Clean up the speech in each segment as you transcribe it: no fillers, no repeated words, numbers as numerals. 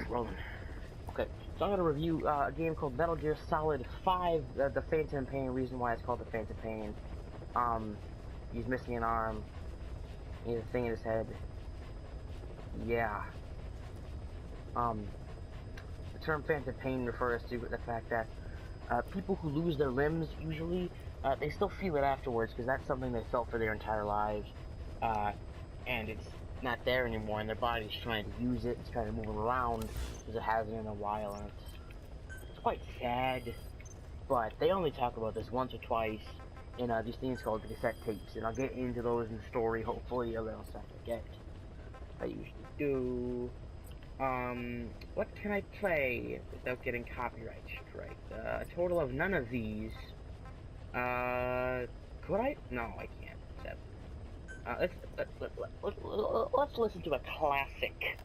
Rolling. Okay, so I'm gonna review a game called Metal Gear Solid 5, the Phantom Pain. Reason why it's called the Phantom Pain. He's missing an arm. He has a thing in his head. Yeah. The term Phantom Pain refers to the fact that people who lose their limbs, usually, they still feel it afterwards, because that's something they felt for their entire lives. And it's not there anymore, and their body's trying to use it, it's trying to move it around, because it hasn't in a while, and it's quite sad. But they only talk about this once or twice in these things called cassette tapes, and I'll get into those in the story, hopefully, a little I forget. I usually do. What can I play without getting copyright strike? A total of none of these. Could I? No, I can't. Let's listen to a classic.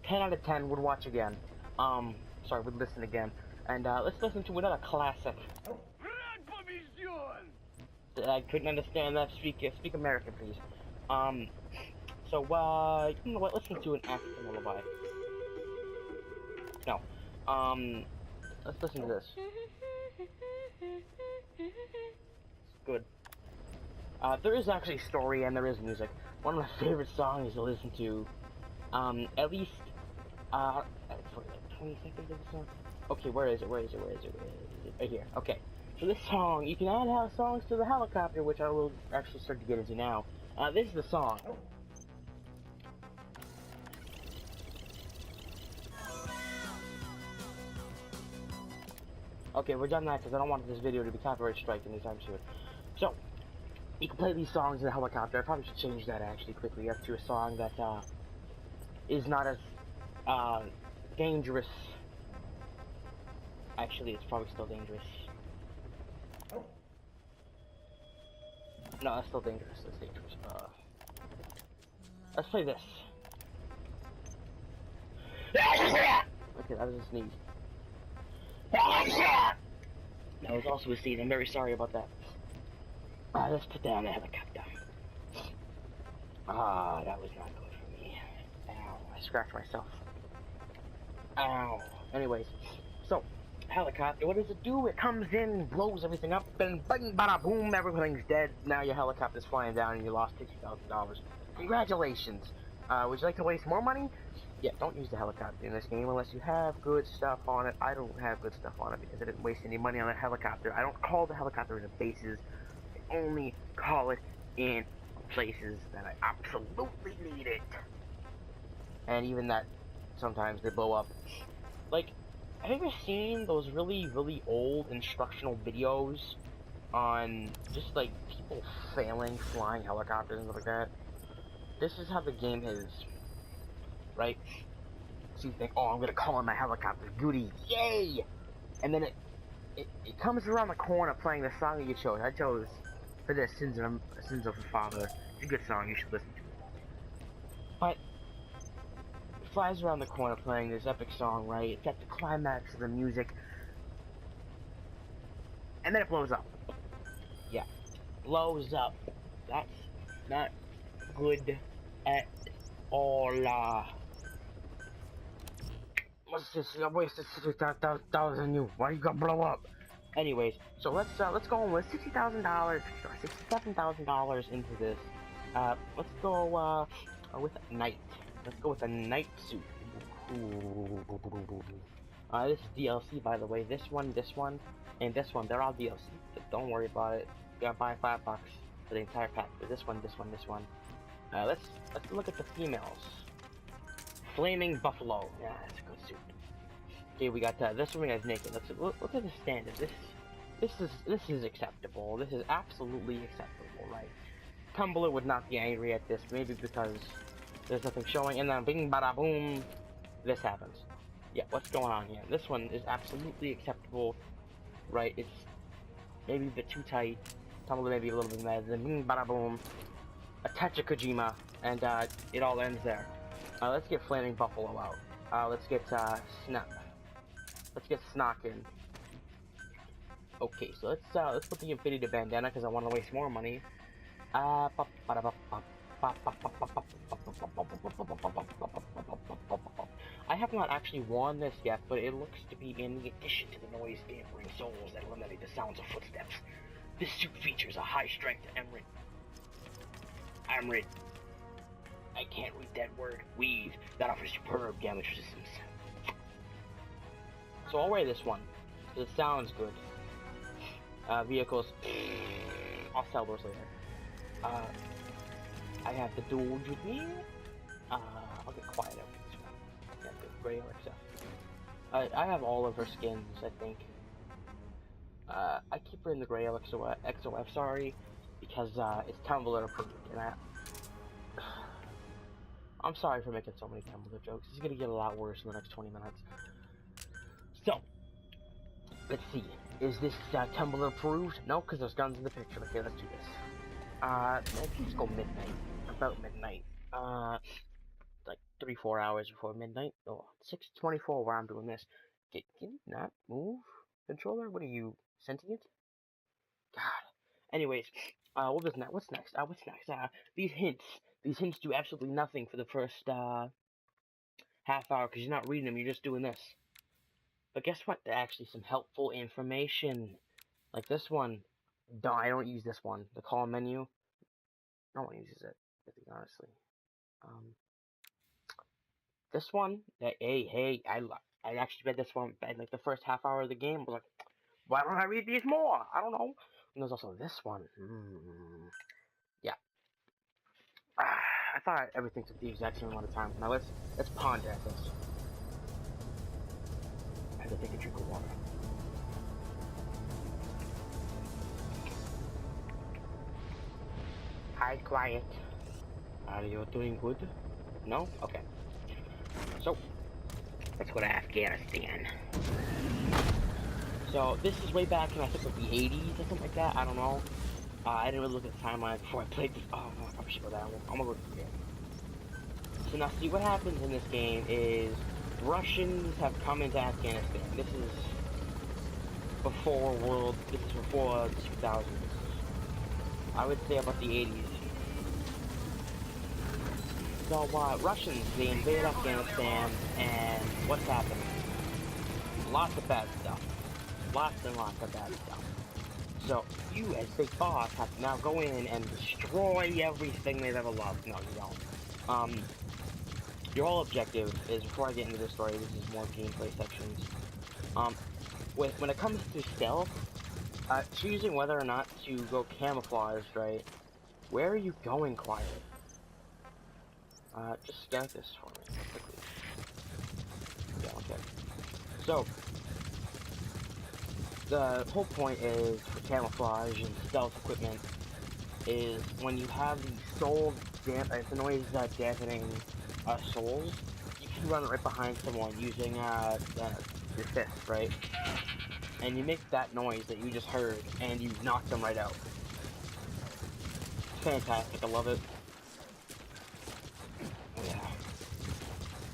Ten out of 10 would watch again. Sorry, would listen again. And let's listen to another classic. I couldn't understand that. Speak American, please. So, you know what? Let's listen to an African lullaby. No. Let's listen to this. It's good. There is actually a story and there is music. One of my favorite songs to listen to. At least, for like 20 seconds of the song. Okay, where is it? Right here. Okay. So this song, you can add songs to the helicopter, which I will actually start to get into now. This is the song. Okay, we're done that because I don't want this video to be copyright striked anytime soon. So, you can play these songs in the helicopter. I probably should change that actually quickly up to a song that is not as dangerous. Actually, it's probably still dangerous. No, that's still dangerous. That's dangerous. Let's play this. Okay, that was a sneeze. That was also a sneeze. I'm very sorry about that. Let's put that on the helicopter. That was not good for me. Ow, I scratched myself. Ow. Anyways, so, helicopter, what does it do? It comes in, blows everything up, and bang, bada, boom, everything's dead. Now your helicopter's flying down and you lost $60,000. Congratulations. Would you like to waste more money? Yeah, don't use the helicopter in this game unless you have good stuff on it. I don't have good stuff on it because I didn't waste any money on that helicopter. I don't call the helicopter into bases. I only call it in places that I absolutely need it. And even that, sometimes they blow up. Like, have you ever seen those really old instructional videos on just like people failing flying helicopters and stuff like that? This is how the game is, right? So you think, oh, I'm gonna call in my helicopter, goody, yay! And then it comes around the corner playing the song that you chose. I chose for this Sins of the Father. It's a good song, you should listen to it. But it flies around the corner playing this epic song, right? It's at the climax of the music. And then it blows up. Yeah. Blows up. That's not good at all. What's this? I wasted $60,000 on you. Why you gonna blow up? Anyways, so let's go in with $60,000, $67,000 into this. Let's go with Knight. Let's go with a Knight suit. This is DLC, by the way. This one, and this one. They're all DLC. Don't worry about it. You gotta buy $5 for the entire pack. But this one. Let's look at the females. Flaming Buffalo. Yeah, that's a good suit. Okay, we got this one guy's naked. Let's look at the standard. This is acceptable. This is absolutely acceptable, right? Tumblr would not be angry at this, maybe because there's nothing showing, and then bing bada boom, this happens. Yeah, what's going on here? This one is absolutely acceptable, right? It's maybe a bit too tight. Tumblr maybe a little bit mad. Then bing bada boom, attach a Kojima, and it all ends there. Let's get Flaming Buffalo out. Let's get Let's get Snock in. Okay, so let's put the Infinity Bandana because I want to waste more money. I have not actually worn this yet, but it looks to be in the addition to the noise dampening soles that eliminate the sounds of footsteps. This suit features a high-strength Amrit. I can't read that word. Weave that offers superb damage resistance. So I'll wear this one because it sounds good. Vehicles. I'll sell those later. I have the Doge with me. I'll get quiet after this one. Yeah, the Grey Alexa. I have all of her skins, I think. I keep her in the Grey XOF, sorry, because it's Tumblr approved, and I'm sorry for making so many Tumblr jokes. It's gonna get a lot worse in the next 20 minutes. So, let's see. Is this Tumblr approved? No, because there's guns in the picture. Okay, let's do this. Let's go midnight. About midnight. Like 3-4 hours before midnight. Oh, 6:24 where I'm doing this. Can you not move? Controller? What are you, sentient? God. Anyways, what's next? What's next? These hints do absolutely nothing for the first, half hour, because you're not reading them, you're just doing this. But guess what? They're actually some helpful information. Like this one. I don't use this one. The call menu. No one uses it, I think, honestly. This one, hey, I actually read this one, like, the first half hour of the game. I was like, why don't I read these more? I don't know. And there's also this one. Yeah. I thought everything took the exact same amount of time. Now let's ponder at this. I have to take a drink of water. Hi, quiet. Are you doing good? No? Okay. So, let's go to Afghanistan. So, this is way back in, I think, like the 80s or something like that. I don't know. I didn't really look at the timeline before I played this. Oh, no, I probably should go down. I'm gonna look again. So now, see, what happens in this game is Russians have come into Afghanistan. This is before This is before 2000s. I would say about the 80s. So, Russians, they invade Afghanistan, and what's happening? Lots of bad stuff. Lots and lots of bad stuff. So, you, as Big Boss, have to now go in and destroy everything they've ever loved. No, you don't. Your whole objective is, before I get into this story, this is more gameplay sections. When it comes to stealth, choosing whether or not to go camouflaged, right? Where are you going, Quiet? Just scout this for me, quickly. Yeah, okay. So, the whole point is, for camouflage and stealth equipment, is when you have the the noise dampening souls, you can run right behind someone using your fist, right? And you make that noise that you just heard, and you knock them right out. Fantastic, I love it.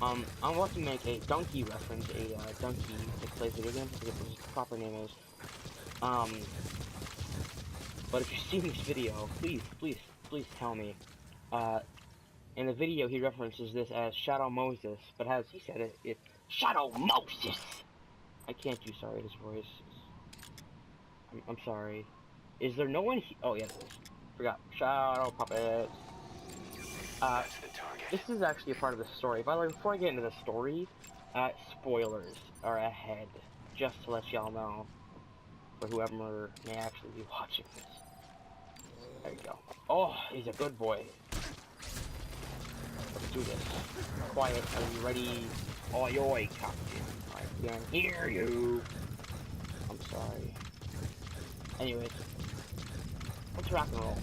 I'm about to make a donkey reference, donkey that plays video games, I forget what his proper name is. But if you've seen this video, please tell me. In the video, he references this as Shadow Moses, but as he said it, it's Shadow Moses! I can't do sorry his voice. I'm sorry. Is there no one oh, yeah, there is. Forgot. Shadow Puppets. This is actually a part of the story. By the way, before I get into the story, spoilers are ahead. Just to let y'all know. For whoever may actually be watching this. There you go. Oh, he's a good boy. Let's do this. Quiet, are you ready? Oi, oi, Captain. I can hear you. I'm sorry. Anyways. Let's rock and roll.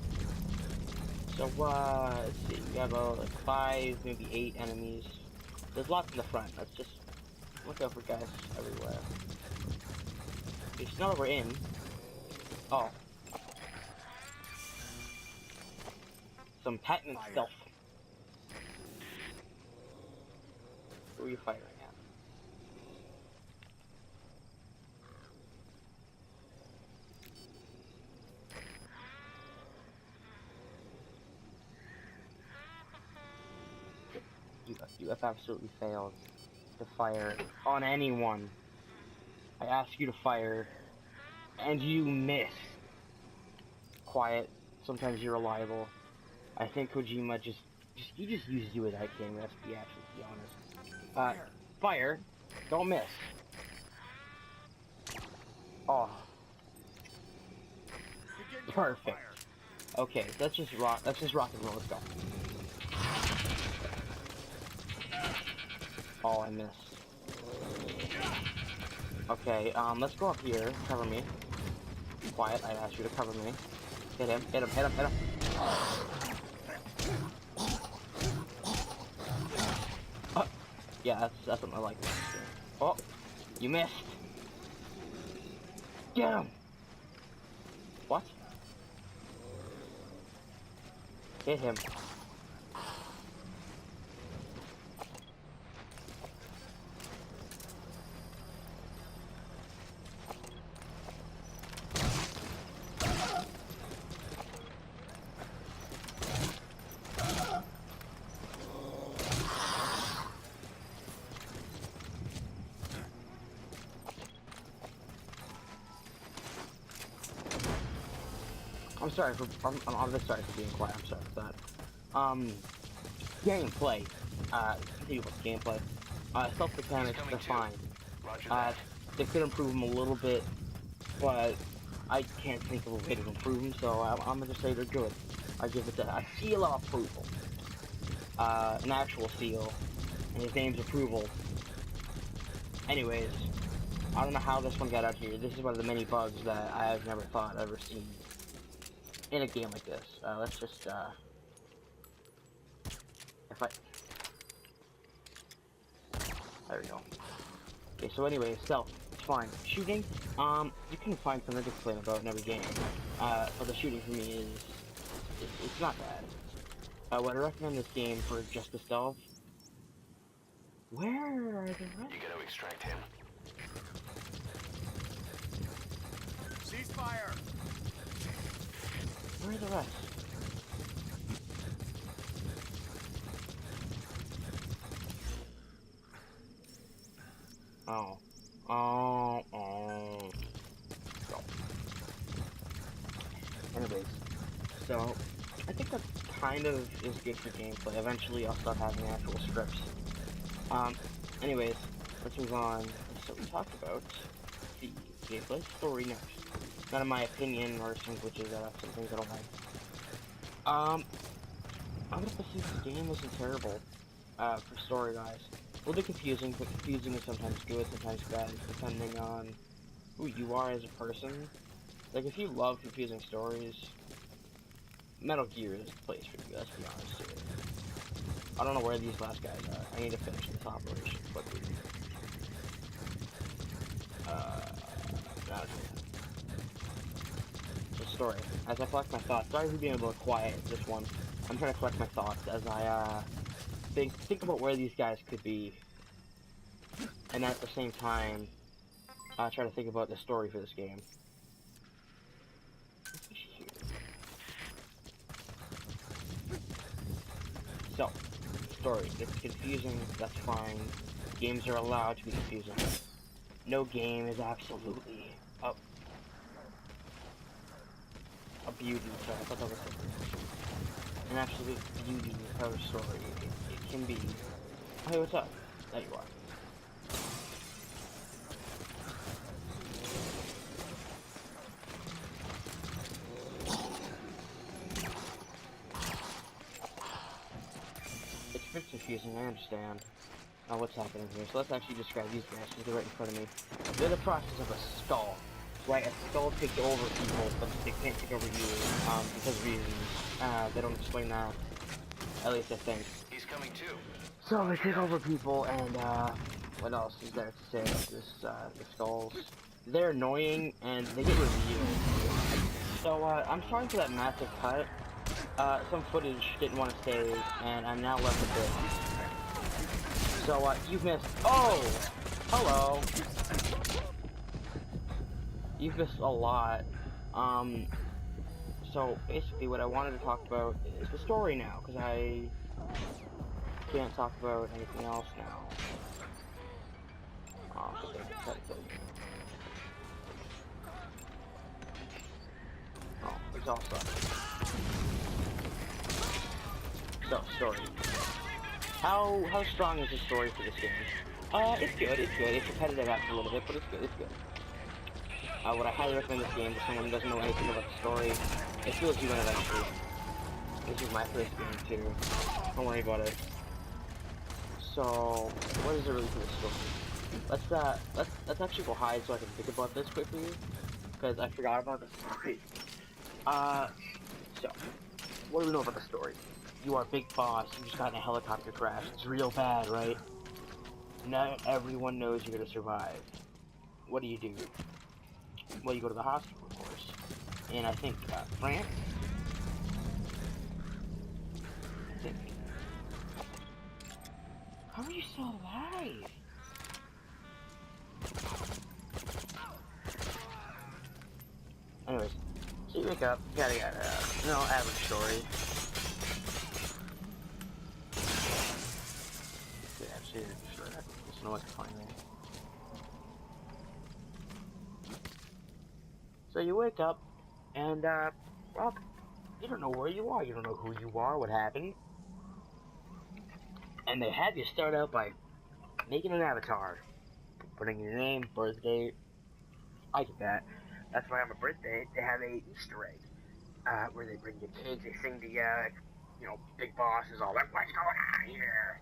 So, let's see, we have like 5, maybe 8 enemies. There's lots in the front, let's just look out for guys everywhere. Okay, so now that we're in... Oh. Some patent stealth. Who are you firing at? You have absolutely failed to fire on anyone. I asked you to fire, and you missed. Quiet. Sometimes you're reliable. I think Kojima just uses you as that game. Let's be absolutely honest. Fire. Don't miss. Oh. Perfect. Okay, let's just rock and roll. Let's go. Oh, I missed. Okay, let's go up here. Cover me. Quiet, I asked you to cover me. Hit him, hit him, hit him, hit him. Yeah, that's something I like. Oh, you missed. Get him. What? Hit him. I'm just sorry for being quiet. I'm sorry for that. Gameplay. Continue with gameplay. Stealth mechanics, they're fine. They could improve them a little bit, but I can't think of a way to improve them, so I'm gonna say they're good. I give it a seal of approval. An actual seal, and his name's Approval. Anyways, I don't know how this one got out here. This is one of the many bugs that I've never thought I've ever seen in a game like this. Let's just, there we go. Okay, so anyway, stealth, it's fine. Shooting, you can find something to complain about in every game. But the shooting for me it's not bad. Would I recommend this game for just the stealth? Where are the rest? You gotta extract him. Ceasefire! Where are the rest? Oh. So. Anyways, so I think that kind of is good for gameplay. Eventually I'll start having actual scripts. Anyways, let's move on. So we talked about the gameplay story next. Not in my opinion, or some glitches, some things I don't like. I'm gonna say this game isn't terrible, for story guys. A little bit confusing, but confusing is sometimes good, sometimes bad, depending on who you are as a person. Like, if you love confusing stories, Metal Gear is the place for you, let's be honest here. I don't know where these last guys are. I need to finish this operation quickly. The story. As I collect my thoughts, sorry for being a little quiet this one. I'm trying to collect my thoughts as I think about where these guys could be, and at the same time, try to think about the story for this game. So, story. It's confusing, that's fine. Games are allowed to be confusing. No game is absolutely a beauty, sorry, I thought that was an absolute beauty of a story. It can be. Hey, what's up? There you are. It's a bit confusing, I understand what's happening here. So let's actually describe these guys because they're right in front of me. They're the process of a skull. Right, a skull takes over people, but they can't take over you, because of reasons. They don't explain that. At least I think. He's coming too. So they take over people, and, what else is there to say about this, the skulls? They're annoying, and they get revealed. So, I'm sorry for that massive cut. Some footage didn't want to save, and I'm now left with this. So, you've missed... Oh! Hello! You've missed a lot. So, basically what I wanted to talk about is the story now, because I can't talk about anything else now. Oh, there's also... So, story. How strong is the story for this game? It's good, it's good. It's repetitive after a little bit, but it's good, it's good. Would I highly recommend this game to someone who doesn't know anything about the story? It feels you in eventually. This is my first game too. Don't worry about it. So, what is it really for the story? Let's actually go hide so I can think about this quickly, because I forgot about the story. So, what do we know about the story? You are Big Boss, you just got in a helicopter crash. It's real bad, right? Not everyone knows you're gonna survive. What do? Well, you go to the hospital, of course. And I think, France? I think. How are you still alive? Anyways, so you wake up, yada yada, average story. Yeah, actually, sure, there's no one to find me. So you wake up, and, well, you don't know where you are, you don't know who you are, what happened. And they have you start out by making an avatar, putting in your name, birth date. I get that. That's why on my birthday, they have a Easter egg, where they bring you cake, they sing to you, Big Boss is all like, what's going on here?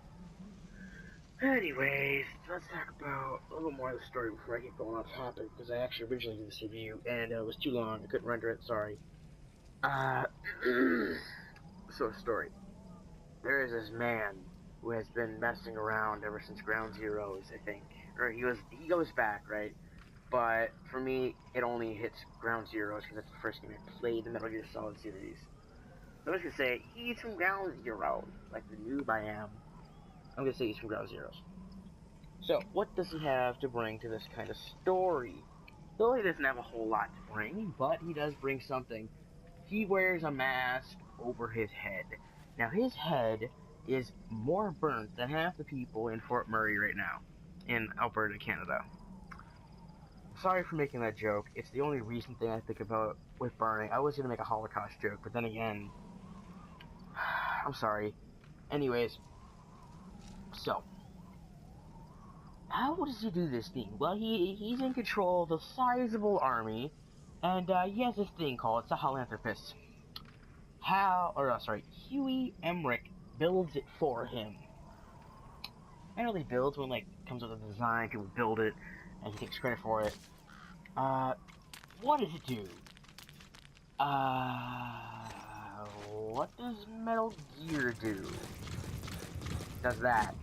Anyways, let's talk about a little more of the story before I get going off topic, because I actually originally did this review, and it was too long, I couldn't render it, sorry. So story. There is this man who has been messing around ever since Ground Zeroes, I think. Or he goes back, right? But for me, it only hits Ground Zeroes because that's the first game I played the Metal Gear Solid series. So I'm just gonna say, he's from Ground Zero. Like the noob I am. I'm gonna say he's from Ground Zeroes. So, what does he have to bring to this kind of story? Though he doesn't have a whole lot to bring, but he does bring something. He wears a mask over his head. Now, his head is more burnt than half the people in Fort Murray right now, in Alberta, Canada. Sorry for making that joke. It's the only recent thing I think about with burning. I was going to make a Holocaust joke, but then again, I'm sorry. Anyways, so, how does he do this thing? Well, he's in control of a sizable army, and he has this thing called Sahelanthropus. Huey Emmerich builds it for him. I know he builds when, comes up with a design, people build it, and he takes credit for it. What does it do? What does Metal Gear do? Does that.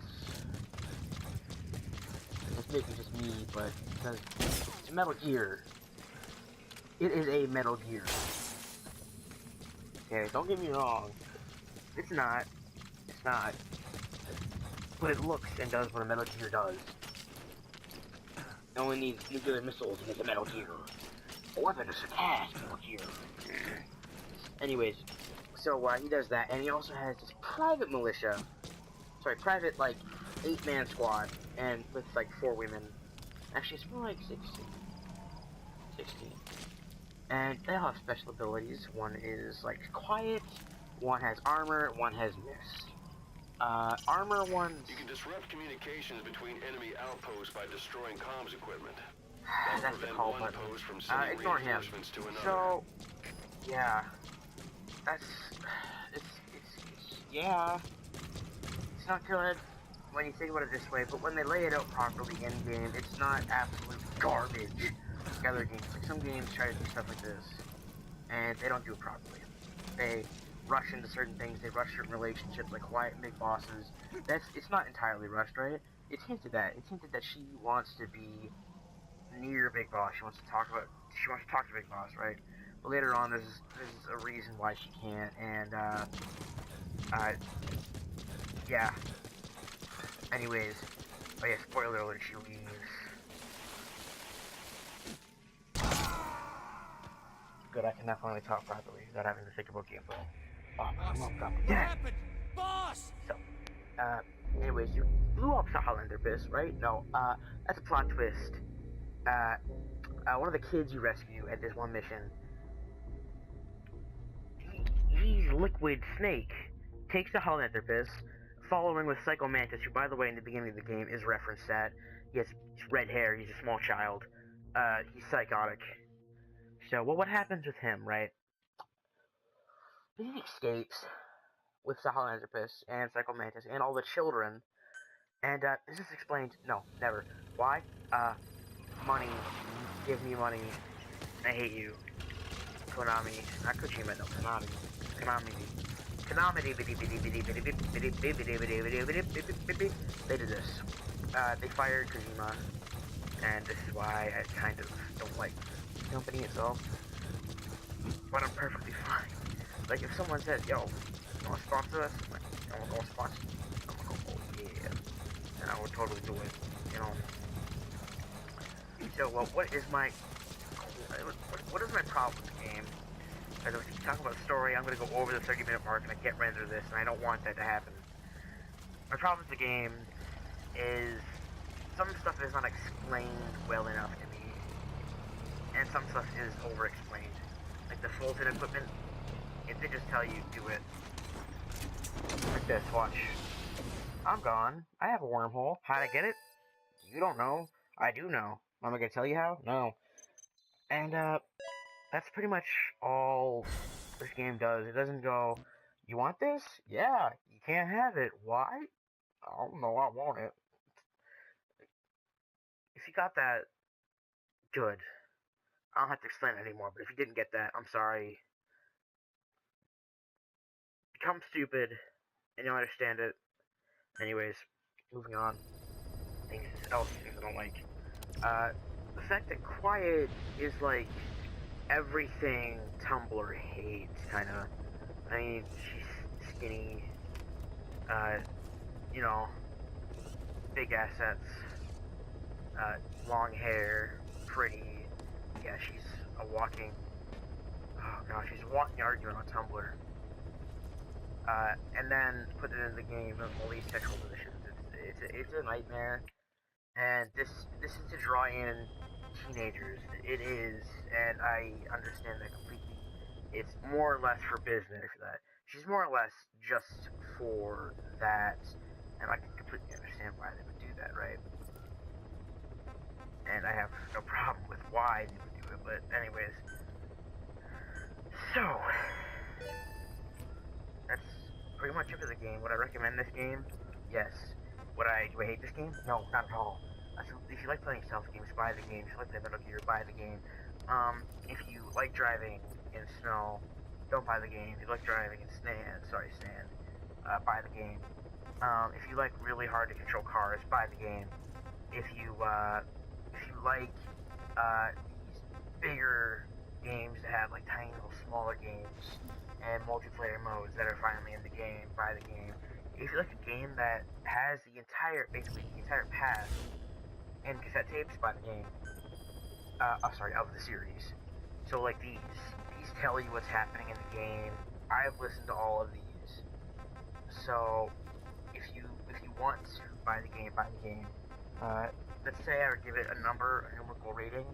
It's maybe just me, but because it's Metal Gear. It is a Metal Gear. Okay, don't get me wrong. It's not. It's not. But it looks and does what a Metal Gear does. It only needs nuclear missiles to make a Metal Gear. A weapon to surpass Metal Gear. Anyways, so he does that, and he also has this private militia. Private, 8-man squad, and with, 4 women. Actually, it's more like 16. 16. And they all have special abilities. One is, quiet, one has armor, one has mist. Armor ones... You can disrupt communications between enemy outposts by destroying comms equipment. That's the call button. Ignore him. So, yeah. Yeah. It's not good when you think about it this way, but when they lay it out properly in-game, it's not absolute garbage. Other games, some games try to do stuff like this, and they don't do it properly. They rush into certain things, they rush certain relationships, like Quiet and Big Bosses. It's not entirely rushed, right? It's hinted at that she wants to be near Big Boss, she wants to talk to Big Boss, right? But later on, there's a reason why she can't, and, yeah. Anyways, oh yeah, spoiler alert, she leaves. Good, I can now finally talk properly without having to think about gameplay. Oh, come on, God. What happened? Boss! So, anyways, you blew up Sahalander's Abyss, right? No, that's a plot twist. One of the kids you rescue at this one mission, he's Liquid Snake, takes the Sahalander's Abyss, following with Psycho Mantis, who, by the way, in the beginning of the game is referenced that he has red hair, he's a small child, he's psychotic. So, what happens with him, right? He escapes with Sahalander's Abyss and Psycho Mantis and all the children, and, is this explained? No, never. Why? Money. Give me money. I hate you. Konami. Not Kojima, no, Konami. They did this. They fired Kojima, and this is why I kind of don't like the company itself. But I'm perfectly fine. Like, if someone says, yo, you want to sponsor us? I'm like, I want to sponsor you. I'm like, oh, yeah. And I would totally do it, you know. So, well, what is my problem with the game? As I was talking about the story, I'm going to go over the 30-minute mark and I can't render this, and I don't want that to happen. My problem with the game is some stuff is not explained well enough to me, and some stuff is over-explained. Like the Fulton equipment, if they just tell you, do it. Like this, watch. I'm gone. I have a wormhole. How'd I get it? You don't know. I do know. Am I gonna tell you how? No. And, that's pretty much all this game does. It doesn't go, you want this? Yeah, you can't have it. Why? Oh, no, I want it. If you got that, good. I don't have to explain it anymore, but if you didn't get that, I'm sorry. Become stupid, and you'll understand it. Anyways, moving on. Things else I don't like. The fact that Quiet is like everything Tumblr hates, kinda. I mean, she's skinny, you know, big assets, long hair, pretty. Yeah, she's a walking, oh gosh, she's a walking argument on Tumblr. And then put it in the game of all these sexual positions. It's a nightmare. And this is to draw in teenagers. It is, and I understand that completely. It's more or less for business for that. She's more or less just for that, and I can completely understand why they would do that, right? And I have no problem with why they would do it, but anyways. So, that's pretty much it for the game. Would I recommend this game? Yes. Do I hate this game? No, not at all. If you like playing stealth games, buy the game. If you like playing Metal Gear, buy the game. If you like driving in snow, don't buy the game. If you like driving in sand, buy the game. If you like really hard to control cars, buy the game. If you like these bigger games that have like tiny little smaller games and multiplayer modes that are finally in the game, buy the game. If you like a game that has basically the entire past and cassette tapes, buy the game. Of the series. So like these tell you what's happening in the game. I've listened to all of these. So if you want to buy the game, buy the game. Let's say I would give it a numerical rating.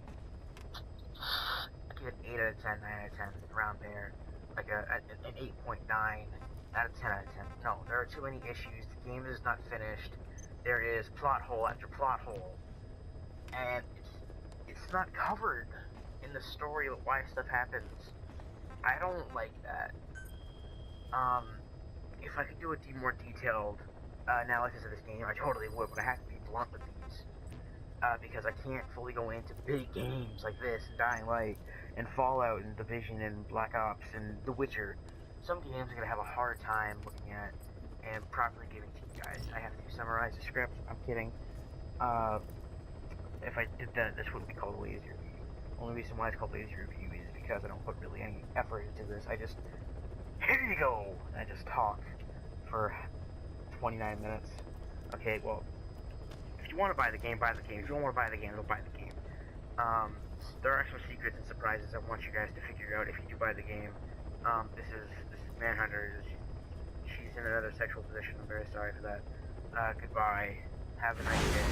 I'd give it 8 out of 10, 9 out of 10, around there. Like an 8.9 out of 10 out of 10. No, there are too many issues. The game is not finished. There is plot hole after plot hole. And it's not covered in the story of why stuff happens. I don't like that. If I could do a more detailed analysis of this game, I totally would, but I have to be blunt with these. Because I can't fully go into big games like this, and Dying Light, and Fallout, and Division, and Black Ops, and The Witcher. Some games I'm going to have a hard time looking at and properly giving to you guys. I have to summarize the script. I'm kidding. If I did that, this wouldn't be called a lazy review. Only reason why it's called lazy review is because I don't put really any effort into this. I just, here you go! And I just talk for 29 minutes. Okay, well, if you want to buy the game, buy the game. If you don't want to buy the game, don't buy the game. There are some secrets and surprises I want you guys to figure out if you do buy the game. This is Manhunter. She's in another sexual position. I'm very sorry for that. Goodbye. Have a nice day.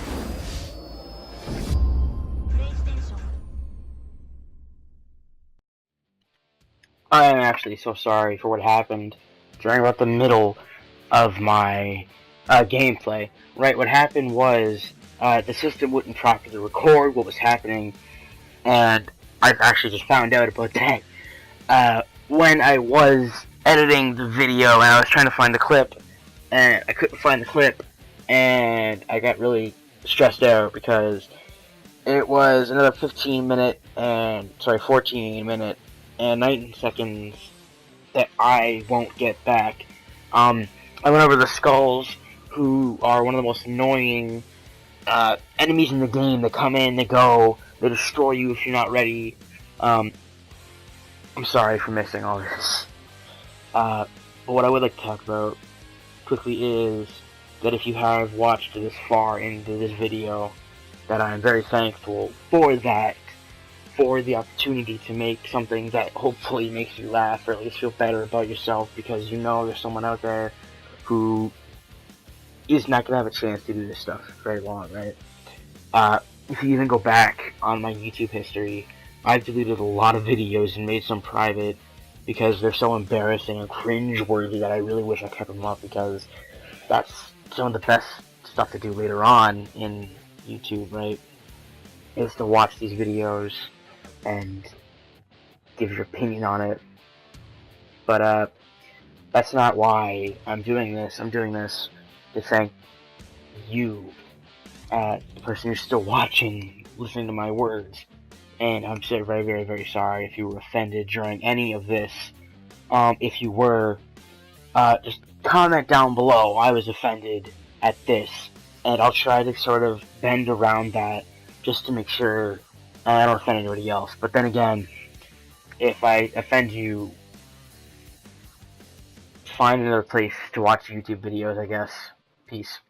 I am actually so sorry for what happened during about the middle of my gameplay. Right, what happened was the system wouldn't properly record what was happening, and I've actually just found out about that when I was editing the video and I was trying to find the clip, and I couldn't find the clip, and I got really stressed out because it was another 14 minute and 19 seconds that I won't get back. I went over the skulls, who are one of the most annoying enemies in the game. They come in, they go, they destroy you if you're not ready. I'm sorry for missing all this. But what I would like to talk about quickly is that if you have watched this far into this video, that I am very thankful for that, for the opportunity to make something that hopefully makes you laugh or at least feel better about yourself, because you know there's someone out there who is not going to have a chance to do this stuff very long, right? If you even go back on my YouTube history, I've deleted a lot of videos and made some private because they're so embarrassing and cringe-worthy that I really wish I kept them up, because that's some of the best stuff to do later on in YouTube, right? Is to watch these videos and give your opinion on it. But that's not why I'm doing this. I'm doing this to thank you, the person who's still watching, listening to my words. And I'm so very, very, very sorry if you were offended during any of this. If you were, just comment down below, I was offended at this. And I'll try to sort of bend around that just to make sure I don't offend anybody else. But then again, if I offend you, find another place to watch YouTube videos, I guess. Peace.